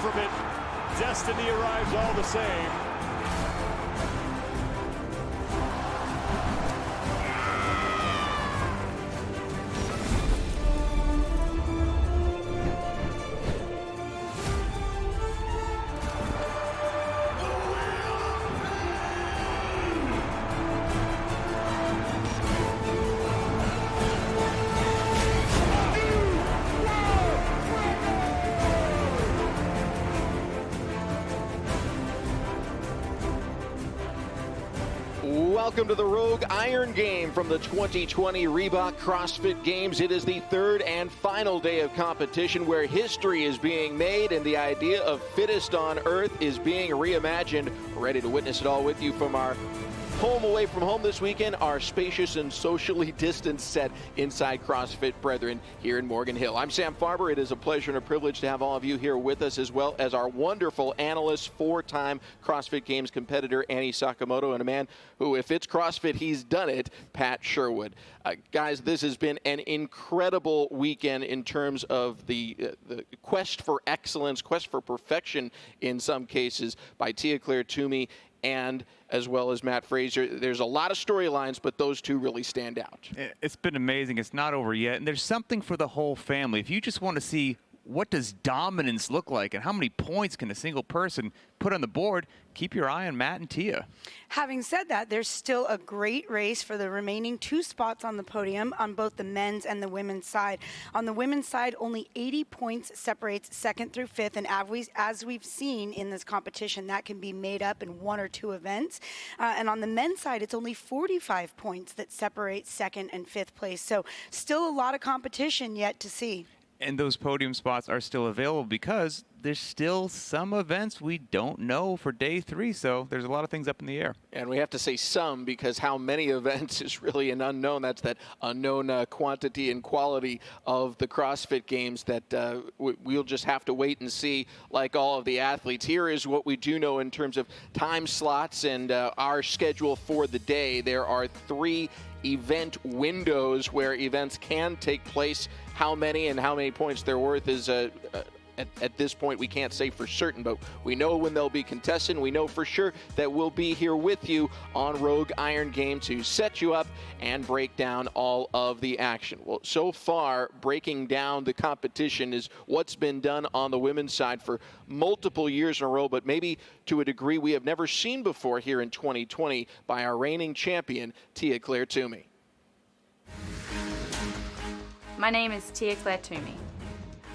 from it. Destiny arrives all the same. Welcome to the Rogue Iron Game from the 2020 Reebok CrossFit Games. It is the third and final day of competition where history is being made and the idea of fittest on earth is being reimagined. We're ready to witness it all with you from our home away from home this weekend, our spacious and socially distanced set inside CrossFit Brethren here in Morgan Hill. I'm Sam Farber. It is a pleasure and a privilege to have all of you here with us, as well as our wonderful analyst, four-time CrossFit Games competitor, Annie Sakamoto, and a man who, if it's CrossFit, he's done it, Pat Sherwood. Guys, this has been an incredible weekend in terms of the quest for excellence, quest for perfection in some cases by Tia-Clair Toomey and as well as Matt Fraser. There's a lot of storylines, but those two really stand out. It's been amazing. It's not over yet, and there's something for the whole family. If you just want to see what does dominance look like and how many points can a single person put on the board, keep your eye on Matt and Tia. Having said that, there's still a great race for the remaining 2 spots on the podium on both the men's and the women's side. On the women's side, only 80 points separates second through fifth, and as we've seen in this competition, that can be made up in 1 or 2 events. And on the men's side, it's only 45 points that separate second and fifth place. So still a lot of competition yet to see. And those podium spots are still available because there's still some events we don't know for day 3, so there's a lot of things up in the air. And we have to say some because how many events is really an unknown. That's that unknown quantity and quality of the CrossFit Games that we'll just have to wait and see, like all of the athletes. Here is what we do know in terms of time slots and our schedule for the day. There are 3 event windows where events can take place. How many and how many points they're worth is at this point we can't say for certain, but we know when they'll be contested. We know for sure that we'll be here with you on Rogue Iron Game to set you up and break down all of the action. Well, so far, breaking down the competition is what's been done on the women's side for multiple years in a row, but maybe to a degree we have never seen before here in 2020 by our reigning champion, Tia-Clair Toomey. My name is Tia-Clair Toomey.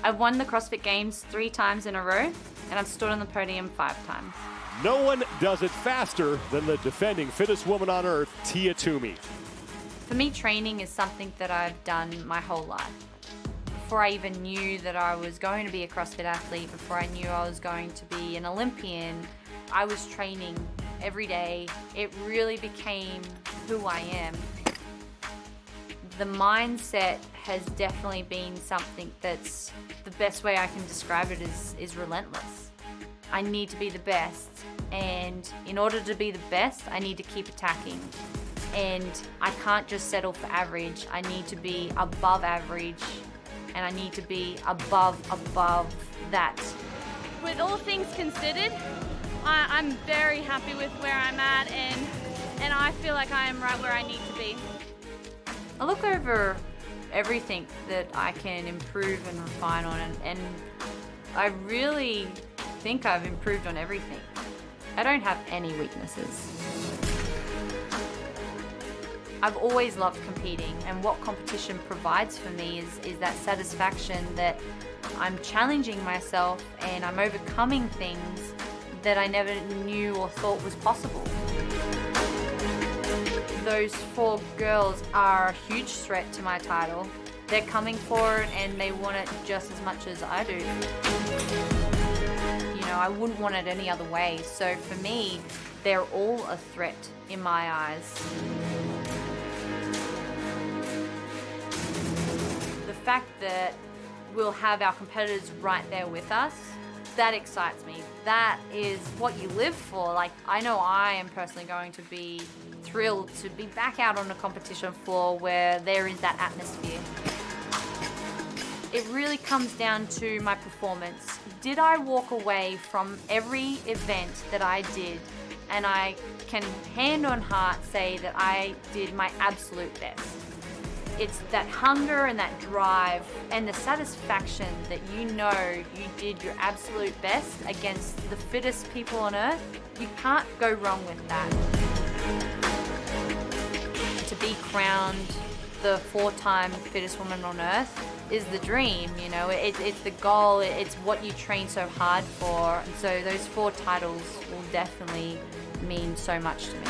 I've won the CrossFit Games 3 times in a row, and I've stood on the podium 5 times. No one does it faster than the defending fittest woman on earth, Tia Toomey. For me, training is something that I've done my whole life. Before I even knew that I was going to be a CrossFit athlete, before I knew I was going to be an Olympian, I was training every day. It really became who I am. The mindset has definitely been something that's, the best way I can describe it is relentless. I need to be the best, and in order to be the best, I need to keep attacking. And I can't just settle for average. I need to be above average, and I need to be above that. With all things considered, I'm very happy with where I'm at, and I feel like I am right where I need to be. I look over everything that I can improve and refine on, and I really think I've improved on everything. I don't have any weaknesses. I've always loved competing, and what competition provides for me is that satisfaction that I'm challenging myself and I'm overcoming things that I never knew or thought was possible. Those 4 girls are a huge threat to my title. They're coming for it and they want it just as much as I do. You know, I wouldn't want it any other way. So for me, they're all a threat in my eyes. The fact that we'll have our competitors right there with us, that excites me. That is what you live for. Like, I know I am personally going to be thrilled to be back out on a competition floor where there is that atmosphere. It really comes down to my performance. did I walk away from every event that I did, and I can hand on heart say that I did my absolute best. It's that hunger and that drive and the satisfaction that you know you did your absolute best against the fittest people on earth. You can't go wrong with that. To be crowned the 4-time fittest woman on earth is the dream, you know, it's the goal, it's what you train so hard for, and so those 4 titles will definitely mean so much to me.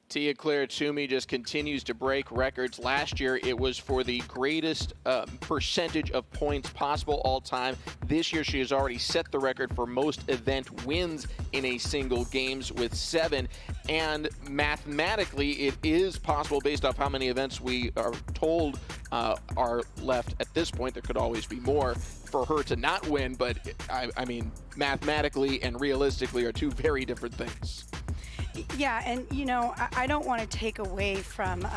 Tia-Clair Toomey just continues to break records. Last year, it was for the greatest percentage of points possible all time. This year, she has already set the record for most event wins in a single games with 7. And mathematically, it is possible, based off how many events we are told are left at this point. There could always be more for her to not win, but I mean, mathematically and realistically are 2 very different things. Yeah, and you know, I don't want to take away from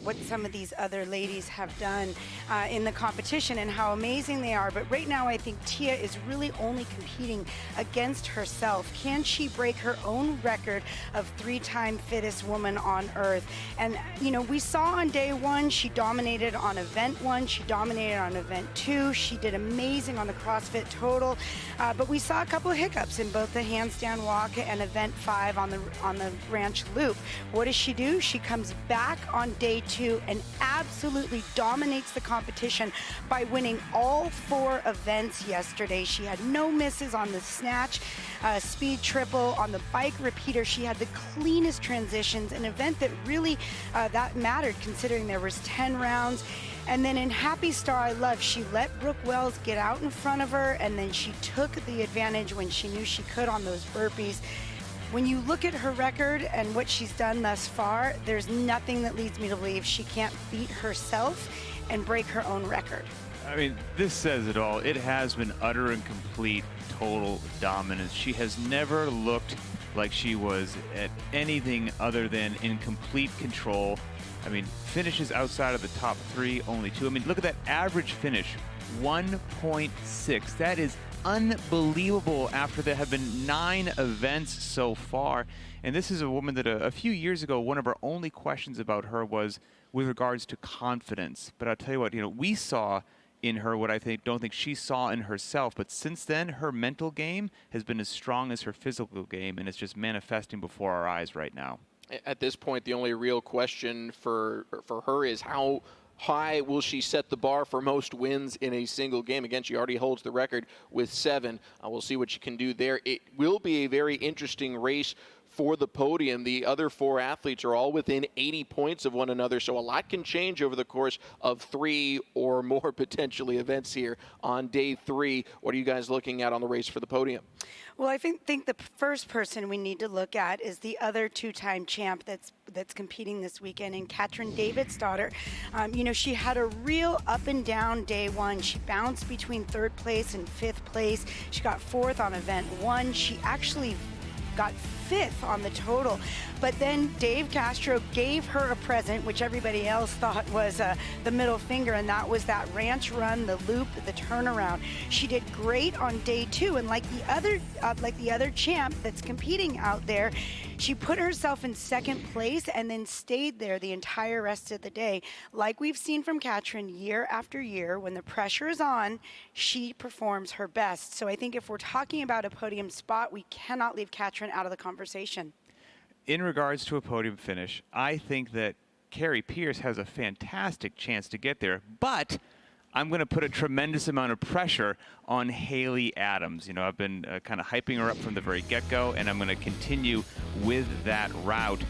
what some of these other ladies have done in the competition and how amazing they are, but right now I think Tia is really only competing against herself. Can she break her own record of 3-time fittest woman on earth? And you know, we saw on day 1 she dominated on event 1, she dominated on event 2, she did amazing on the CrossFit total, but we saw a couple of hiccups in both the handstand walk and event 5 on the ranch loop. What does she do? She comes back on day 2 and absolutely dominates the competition by winning all 4 events yesterday. She had no misses on the snatch, speed triple, on the bike repeater. She had the cleanest transitions, an event that really that mattered considering there was 10 rounds. And then in Happy Star I Love, she let Brooke Wells get out in front of her, and then she took the advantage when she knew she could on those burpees. When you look at her record and what she's done thus far, there's nothing that leads me to believe she can't beat herself and break her own record. I mean, this says it all. It has been utter and complete total dominance. She has never looked like she was at anything other than in complete control. I mean, finishes outside of the top 3, only 2. I mean, look at that average finish, 1.6. That is unbelievable after there have been 9 events so far. And this is a woman that a few years ago, one of our only questions about her was with regards to confidence. But I'll tell you what, you know, we saw in her what I don't think she saw in herself. But since then, her mental game has been as strong as her physical game, and it's just manifesting before our eyes right now. At this point, the only real question for her is how high will she set the bar for most wins in a single game? Again, she already holds the record with 7. We'll see what she can do there. It will be a very interesting race for the podium. The other 4 athletes are all within 80 points of one another, so a lot can change over the course of 3 or more potentially events here on day 3. What are you guys looking at on the race for the podium? Well, I think the first person we need to look at is the other 2-time champ that's competing this weekend, and Katrin Davidsdottir. You know, she had a real up and down day 1. She bounced between 3rd place and 5th place. She got 4th on event 1. She actually got 5th on the total. But then Dave Castro gave her a present, which everybody else thought was the middle finger, and that was that ranch run, the loop, the turnaround. She did great on day 2, and like the other champ that's competing out there, she put herself in 2nd place and then stayed there the entire rest of the day. Like we've seen from Katrin year after year, when the pressure is on, she performs her best. So I think if we're talking about a podium spot, we cannot leave Katrin out of the conversation. In regards to a podium finish, I think that Carrie Pierce has a fantastic chance to get there, but I'm going to put a tremendous amount of pressure on Haley Adams. You know, I've been kind of hyping her up from the very get-go, and I'm going to continue with that route.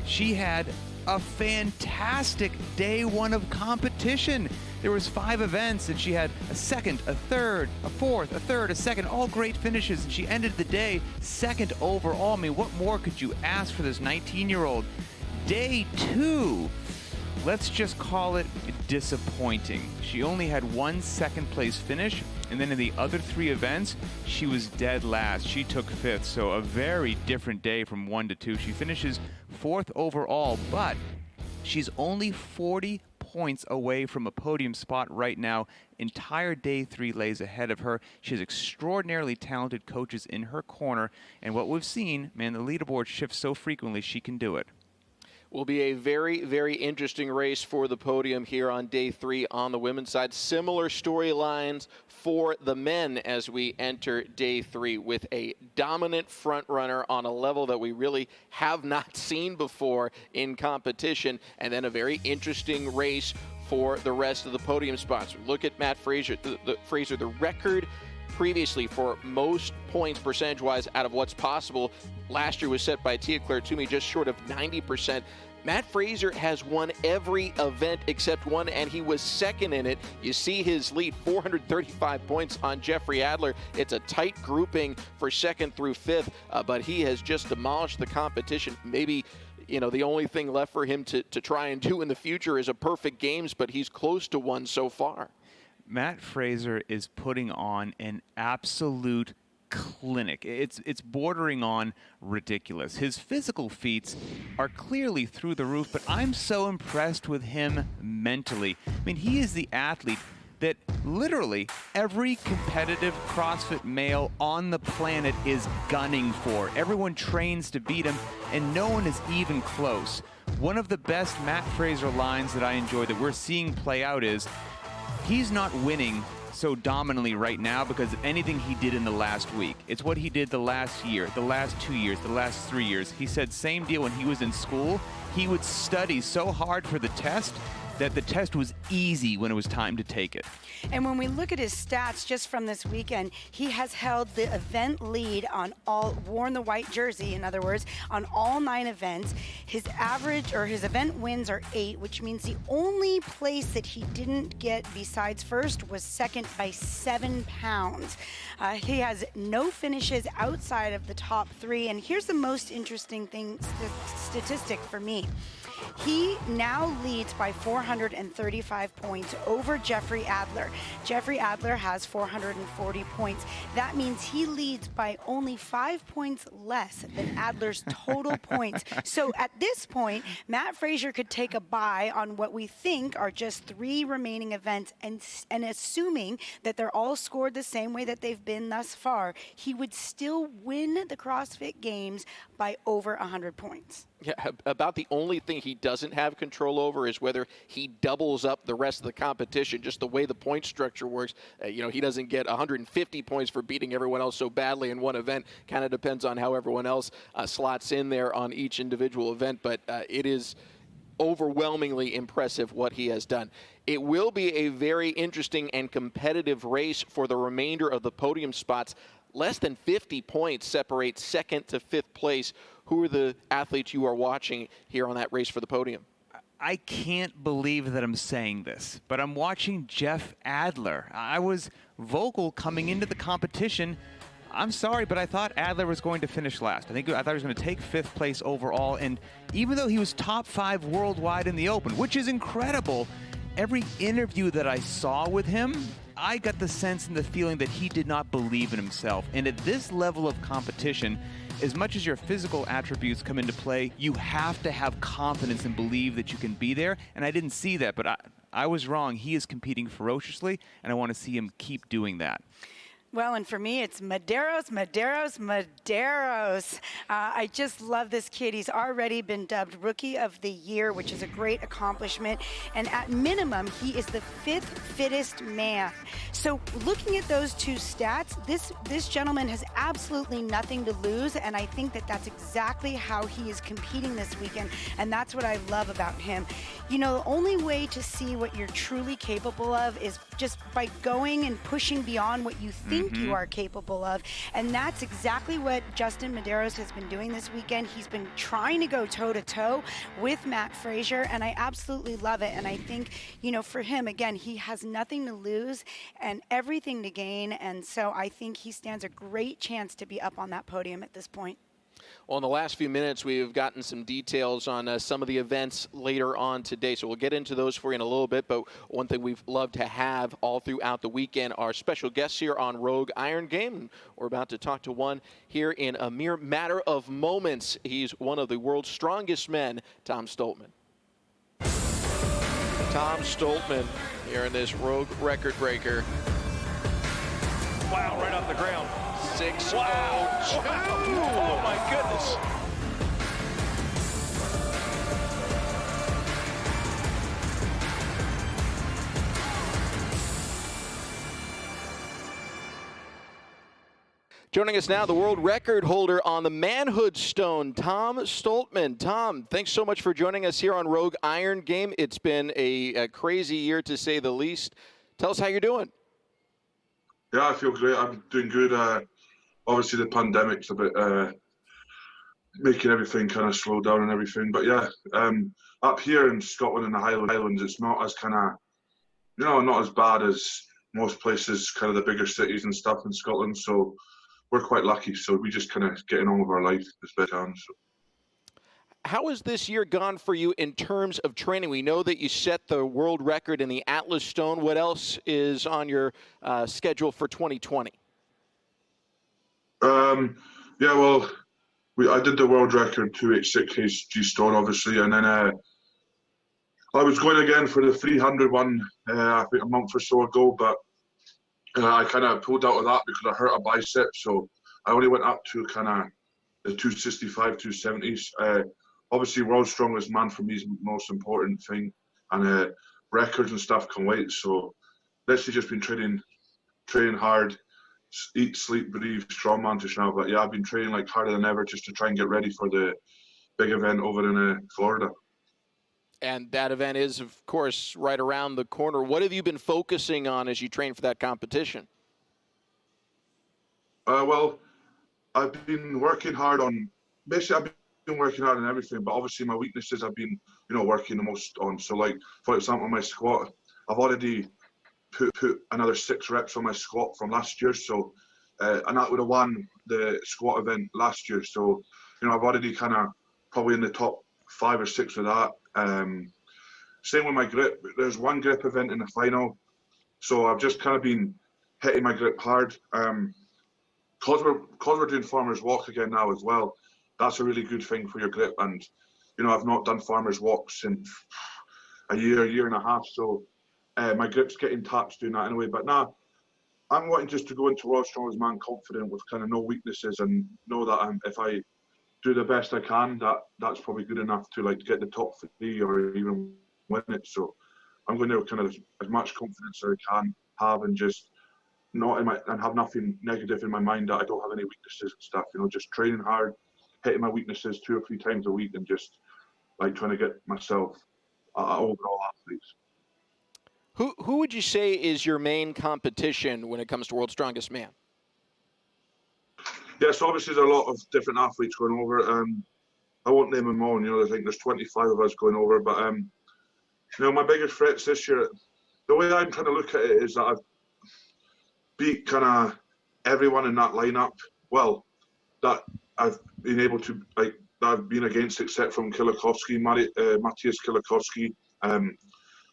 She had a fantastic day 1 of competition. There was 5 events, and she had a 2nd, a 3rd, a 4th, a 3rd, a 2nd, all great finishes, and she ended the day 2nd overall. I mean, what more could you ask for this 19-year-old? Day 2, let's just call it disappointing. She only had 1 2nd place finish, and then in the other 3 events, she was dead last. She took 5th, so a very different day from 1 to 2. She finishes 4th overall, but She's only 40 points away from a podium spot right now. Entire day 3 lays ahead of her. She has extraordinarily talented coaches in her corner. And what we've seen, man, the leaderboard shifts so frequently, she can do it. Will be a very, very interesting race for the podium here on day 3 on the women's side. Similar storylines for the men as we enter day 3 with a dominant front runner on a level that we really have not seen before in competition, and then a very interesting race for the rest of the podium spots. Look at Matt Fraser, the record previously for most points percentage-wise out of what's possible last year was set by Tia-Clair Toomey, just short of 90%. Matt Fraser has won every event except one, and he was second in it. You see his lead, 435 points on Jeffrey Adler. It's a tight grouping for 2nd through 5th, but he has just demolished the competition. Maybe, you know, the only thing left for him to try and do in the future is a perfect games, but he's close to one so far. Matt Fraser is putting on an absolute clinic. It's bordering on ridiculous. His physical feats are clearly through the roof, but I'm so impressed with him mentally. I mean, he is the athlete that literally every competitive CrossFit male on the planet is gunning for. Everyone trains to beat him, and no one is even close. One of the best Matt Fraser lines that I enjoy that we're seeing play out is, he's not winning so dominantly right now because of anything he did in the last week. It's what he did the last year, the last 2 years, the last 3 years. He said same deal when he was in school. He would study so hard for the test that the test was easy when it was time to take it. And when we look at his stats just from this weekend, he has held the event lead on all, worn the white jersey, in other words, on all 9 events. His average, or his event wins are 8, which means the only place that he didn't get besides first was second by 7 pounds. He has no finishes outside of the top 3. And here's the most interesting thing, statistic for me. He now leads by 435 points over Jeffrey Adler. Jeffrey Adler has 440 points. That means he leads by only 5 points less than Adler's total points. So at this point, Matt Fraser could take a bye on what we think are just 3 remaining events, and assuming that they're all scored the same way that they've been thus far, he would still win the CrossFit Games by over 100 points. Yeah, about the only thing he doesn't have control over is whether he doubles up the rest of the competition, just the way the point structure works. You know, he doesn't get 150 points for beating everyone else so badly in one event. Kind of depends on how everyone else slots in there on each individual event, but it is overwhelmingly impressive what he has done. It will be a very interesting and competitive race for the remainder of the podium spots. Less than 50 points separate 2nd to 5th place. Who are the athletes you are watching here on that race for the podium? I can't believe that I'm saying this, but I'm watching Jeff Adler. I was vocal coming into the competition. I'm sorry, but I thought Adler was going to finish last. I thought he was going to take 5th place overall, and even though he was top 5 worldwide in the Open, which is incredible, every interview that I saw with him, I got the sense and the feeling that he did not believe in himself. And at this level of competition, as much as your physical attributes come into play, you have to have confidence and believe that you can be there. And I didn't see that, but I was wrong. He is competing ferociously, and I want to see him keep doing that. Well, and for me, it's Medeiros. I just love this kid. He's already been dubbed Rookie of the Year, which is a great accomplishment. And at minimum, he is the 5th fittest man. So looking at those 2 stats, this gentleman has absolutely nothing to lose. And I think that that's exactly how he is competing this weekend. And that's what I love about him. You know, the only way to see what you're truly capable of is just by going and pushing beyond what you think you are capable of. And that's exactly what Justin Medeiros has been doing this weekend. He's been trying to go toe-to-toe with Matt Fraser, and I absolutely love it. And I think, you know, for him, again, he has nothing to lose and everything to gain. And so I think he stands a great chance to be up on that podium at this point. Well, in the last few minutes, we've gotten some details on some of the events later on today, so we'll get into those for you in a little bit. But one thing we've loved to have all throughout the weekend are special guests here on Rogue Iron Game. We're about to talk to one here in a mere matter of moments. He's one of the world's strongest men, Tom Stoltman. Tom Stoltman here in this Rogue record breaker. Wow, right off the ground. 6:02. Oh, my goodness. Joining us now, the world record holder on the manhood stone, Tom Stoltman. Tom, thanks so much for joining us here on Rogue Iron Game. It's been a crazy year, to say the least. Tell us how you're doing. Yeah, I feel great. I'm doing good. Obviously, the pandemic's a bit making everything kind of slow down and everything. But yeah, up here in Scotland and the Highlands, it's not as kind of, not as bad as most places, kind of the bigger cities and stuff in Scotland. So we're quite lucky. So we just kind of getting on with our life as best we can. So. How has this year gone for you in terms of training? We know that you set the world record in the Atlas Stone. What else is on your schedule for 2020? Yeah, well, I did the world record 286 kg stone, obviously, and then I was going again for the 300 one, I think a month or so ago, but I kind of pulled out of that because I hurt a bicep, so I only went up to kind of the 265, 270s. Obviously, world's strongest man for me is the most important thing, and records and stuff can wait. So, literally just been training hard, eat, sleep, breathe, strongman just now. But yeah, I've been training like harder than ever just to try and get ready for the big event over in Florida. And that event is, of course, right around the corner. What have you been focusing on as you train for that competition? Well, I've been working hard on, basically I've been working hard on everything, but obviously my weaknesses I've been, working the most on. So like, for example, my squat, I've already put another 6 reps on my squat from last year. So, and that would have won the squat event last year. So, I've already kind of probably in the top 5 or 6 of that. Same with my grip. There's one grip event in the final, so I've just kind of been hitting my grip hard. Cause we're doing farmers walk again now as well. That's a really good thing for your grip. And I've not done farmers walks in a year and a half. So my grip's getting tapped doing that anyway. But now I'm wanting just to go into World's Strongest Man confident with kind of no weaknesses and know that if I do the best I can, that's probably good enough to like get the top 3 or even win it. So I'm going to kind of as much confidence as I can have and just and have nothing negative in my mind that I don't have any weaknesses and stuff. Just training hard, hitting my weaknesses 2 or 3 times a week, and just like trying to get myself overall athletes. Who would you say is your main competition when it comes to World's Strongest Man? Yeah, so obviously there's a lot of different athletes going over. I won't name them all. I think there's 25 of us going over. But my biggest threats this year, the way I'm trying to look at it is that I've beat kind of everyone in that lineup. Well, that I've been able to that I've been against, except from Kilikowski, Matthias Kilikowski.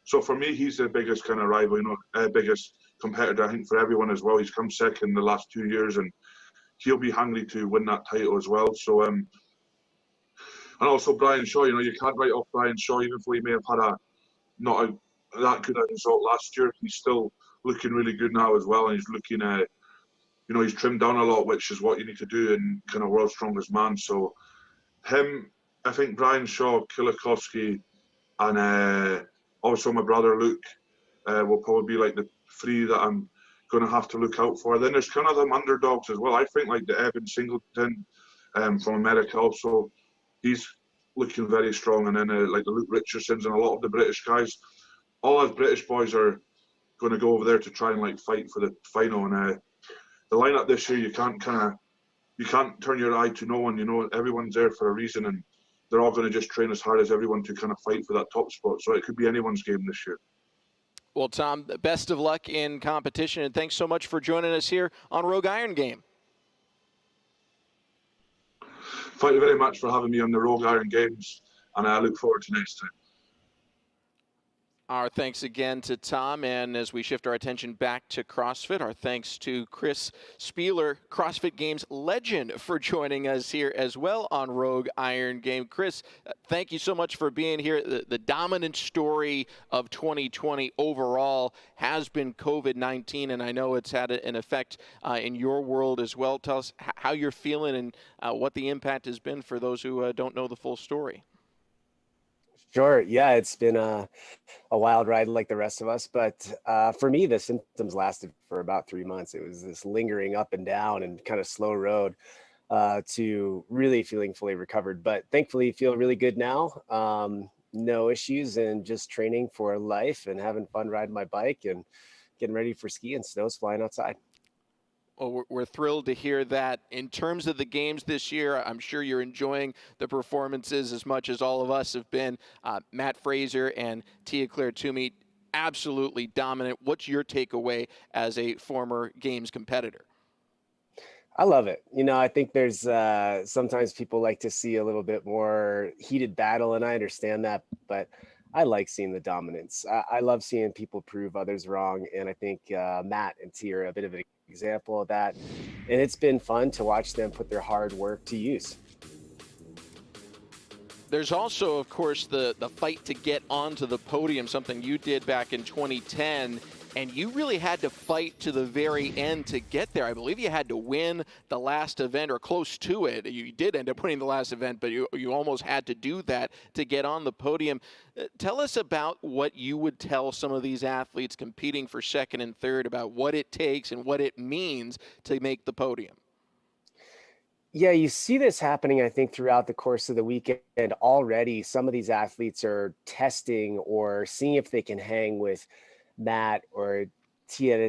So for me, he's the biggest kind of rival, biggest competitor. I think for everyone as well. He's come second the last 2 years, and he'll be hungry to win that title as well. So, and also Brian Shaw, you can't write off Brian Shaw, even though he may have had not that good a result last year. He's still looking really good now as well. And he's looking, he's trimmed down a lot, which is what you need to do in kind of World's Strongest Man. So him, I think Brian Shaw, Kilikowski, and also my brother Luke will probably be like the 3 that I'm going to have to look out for. Then there's kind of them underdogs as well. I think like the Evan Singleton from America also, he's looking very strong. And then like the Luke Richardsons and a lot of the British guys, all us British boys are going to go over there to try and like fight for the final. And the lineup this year, you can't turn your eye to no one. Everyone's there for a reason, and they're all going to just train as hard as everyone to kind of fight for that top spot. So it could be anyone's game this year. Well, Tom, best of luck in competition, and thanks so much for joining us here on Rogue Iron Game. Thank you very much for having me on the Rogue Iron Games, and I look forward to next time. Our thanks again to Tom, and as we shift our attention back to CrossFit, our thanks to Chris Spealler, CrossFit Games legend, for joining us here as well on Rogue Iron Game. Chris, thank you so much for being here. The dominant story of 2020 overall has been COVID-19, and I know it's had an effect in your world as well. Tell us how you're feeling and what the impact has been for those who don't know the full story. Sure. Yeah, it's been a wild ride like the rest of us. But for me, the symptoms lasted for about 3 months. It was this lingering up and down and kind of slow road to really feeling fully recovered. But thankfully, feel really good now. No issues, and just training for life and having fun riding my bike and getting ready for ski and snow's flying outside. Well, we're thrilled to hear that. In terms of the games this year, I'm sure you're enjoying the performances as much as all of us have been. Matt Fraser and Tia-Clair Toomey, absolutely dominant. What's your takeaway as a former games competitor? I love it. You know, I think there's sometimes people like to see a little bit more heated battle, and I understand that, but I like seeing the dominance. I love seeing people prove others wrong, and I think Matt and Tia are a bit of an example of that, and it's been fun to watch them put their hard work to use. There's also, of course, the fight to get onto the podium, something you did back in 2010, and you really had to fight to the very end to get there. I believe you had to win the last event or close to it. You did end up winning the last event, but you almost had to do that to get on the podium. Tell us about what you would tell some of these athletes competing for second and third about what it takes and what it means to make the podium. Yeah, you see this happening, I think, throughout the course of the weekend already. Some of these athletes are testing or seeing if they can hang with Matt or Tia.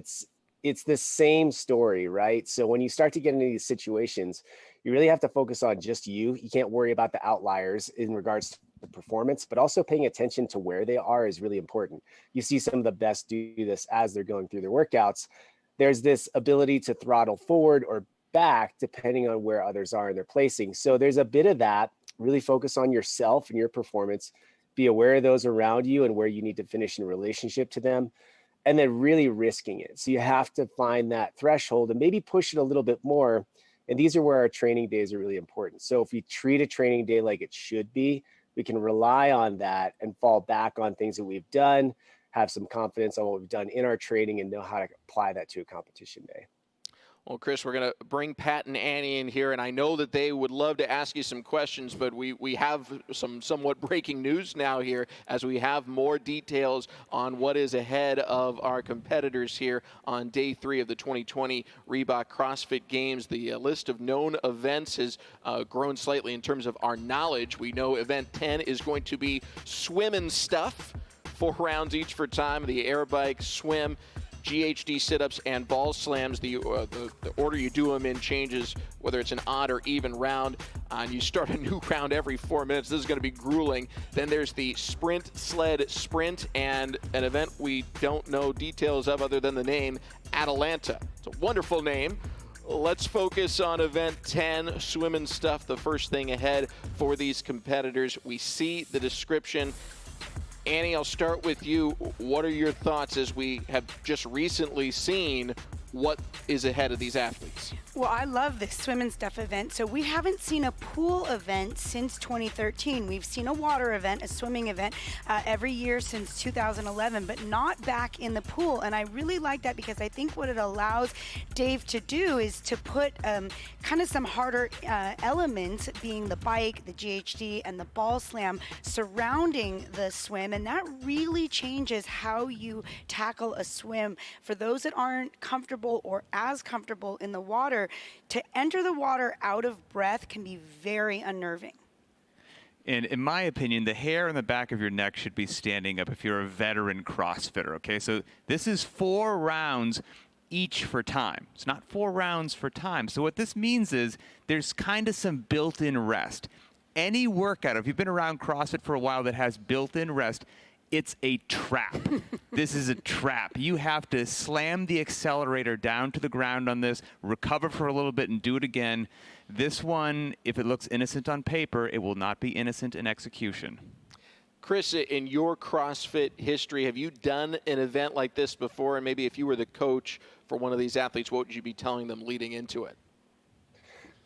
It's the same story, right? So when you start to get into these situations, you really have to focus on just you. You can't worry about the outliers in regards to the performance, but also paying attention to where they are is really important. You see some of the best do this as they're going through their workouts. There's this ability to throttle forward or back depending on where others are in their placing. So there's a bit of that. Really focus on yourself and your performance. Be aware of those around you and where you need to finish in relationship to them, and then really risking it. So you have to find that threshold and maybe push it a little bit more. And these are where our training days are really important. So if we treat a training day like it should be, we can rely on that and fall back on things that we've done, have some confidence on what we've done in our training, and know how to apply that to a competition day. Well, Chris, we're going to bring Pat and Annie in here, and I know that they would love to ask you some questions, but we have some somewhat breaking news now here as we have more details on what is ahead of our competitors here on day 3 of the 2020 Reebok CrossFit Games. The list of known events has grown slightly in terms of our knowledge. We know event 10 is going to be swim and stuff, 4 rounds each for time, the air bike, swim, GHD sit-ups, and ball slams. The order you do them in changes, whether it's an odd or even round, and you start a new round every 4 minutes. This is going to be grueling. Then there's the sprint, sled, sprint, and an event we don't know details of other than the name, Atalanta. It's a wonderful name. Let's focus on event 10, swim and stuff, the first thing ahead for these competitors. We see the description. Annie, I'll start with you. What are your thoughts as we have just recently seen what is ahead of these athletes? Well, I love this swim and stuff event. So we haven't seen a pool event since 2013. We've seen a water event, a swimming event, every year since 2011, but not back in the pool. And I really like that because I think what it allows Dave to do is to put kind of some harder elements, being the bike, the GHD, and the ball slam surrounding the swim. And that really changes how you tackle a swim. For those that aren't comfortable or as comfortable in the water, to enter the water out of breath can be very unnerving. And in my opinion, the hair on the back of your neck should be standing up if you're a veteran CrossFitter, okay? So this is 4 rounds each for time. It's not 4 rounds for time. So what this means is there's kind of some built-in rest. Any workout, if you've been around CrossFit for a while that has built-in rest, it's a trap. This is a trap. You have to slam the accelerator down to the ground on this, recover for a little bit, and do it again. This one, if it looks innocent on paper, it will not be innocent in execution. Chris, in your CrossFit history, have you done an event like this before? And maybe if you were the coach for one of these athletes, what would you be telling them leading into it?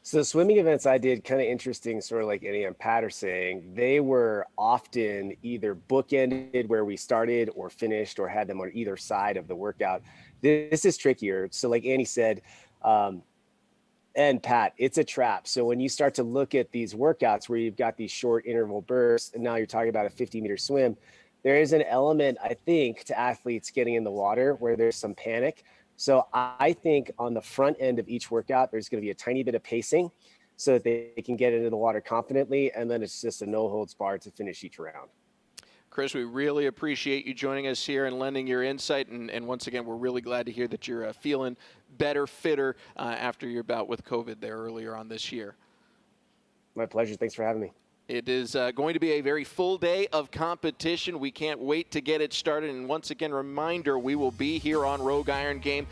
So the swimming events I did, kind of interesting, sort of like Eddie and Pat are saying, they were often either bookended where we started or finished or had them on either side of the workout. This is trickier. So like Annie said, and Pat, it's a trap. So when you start to look at these workouts where you've got these short interval bursts, and now you're talking about a 50-meter swim, there is an element, I think, to athletes getting in the water where there's some panic. So I think on the front end of each workout, there's going to be a tiny bit of pacing so that they can get into the water confidently. And then it's just a no holds barred to finish each round. Chris, we really appreciate you joining us here and lending your insight. And once again, we're really glad to hear that you're feeling better, fitter after your bout with COVID there earlier on this year. My pleasure. Thanks for having me. It is going to be a very full day of competition. We can't wait to get it started. And once again, reminder, we will be here on Rogue Iron Game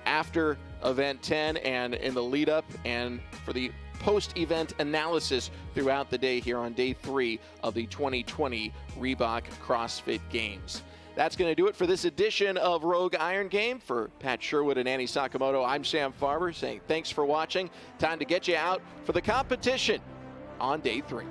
after Event 10 and in the lead up and for the post-event analysis throughout the day here on day 3 of the 2020 Reebok CrossFit Games. That's going to do it for this edition of Rogue Iron Game. For Pat Sherwood and Annie Sakamoto, I'm Sam Farber saying thanks for watching. Time to get you out for the competition on day 3.